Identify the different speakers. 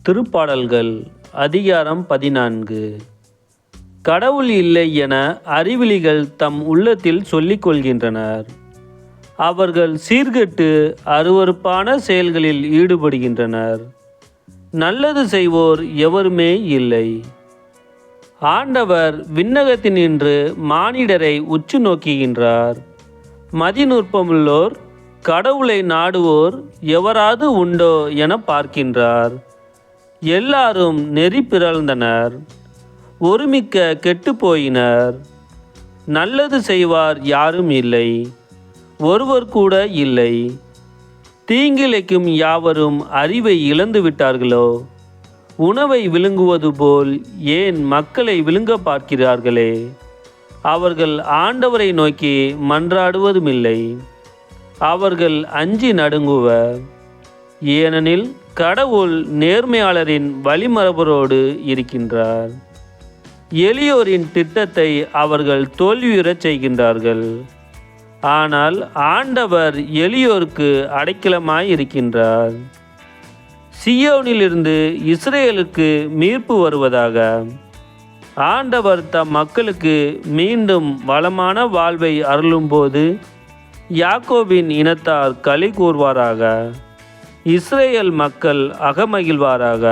Speaker 1: திருப்பாடல்கள் அதிகாரம் 14. கடவுள் இல்லை என அறிவிலிகள் தம் உள்ளத்தில் சொல்லிக் கொள்கின்றனர். அவர்கள் சீர்கெட்டு அருவருப்பான செயல்களில் ஈடுபடுகின்றனர். நல்லது செய்வோர் எவருமே இல்லை. ஆண்டவர் விண்ணகத்தினின்று மானிடரை உற்று நோக்குகின்றார். மதிநுட்பமுள்ளோர், கடவுளை நாடுவோர் எவராது உண்டோ என பார்க்கின்றார். எல்லாரும் நெறி பிறழ்ந்தனர், ஒருமிக்க கெட்டுப்போயினர். நல்லது செய்வார் யாரும் இல்லை, ஒருவர் கூட இல்லை. தீங்கிழைக்கும் யாவரும் அறிவை இழந்து விட்டார்களோ? உணவை விழுங்குவது போல் ஏன் மக்களை விழுங்க பார்க்கிறார்களே? அவர்கள் ஆண்டவரை நோக்கி மன்றாடுவதுமில்லை. அவர்கள் அஞ்சி நடுங்குவர். ஏனெனில் கடவுள் நேர்மையாளரின் வழிமரபரோடு இருக்கின்றார். எளியோரின் திட்டத்தை அவர்கள் தோல்வியுறச் செய்கின்றார்கள். ஆனால் ஆண்டவர் எளியோருக்கு அடைக்கலமாய் இருக்கின்றார். சியோனிலிருந்து இஸ்ரேலுக்கு மீட்பு வருவதாக. ஆண்டவர் தம் மக்களுக்கு மீண்டும் வளமான வாழ்வை அருளும்போது யாக்கோபின் இனத்தார் களி கூர்வாராக. இஸ்ரேல் மக்கள் அகமகிழ்வாராக.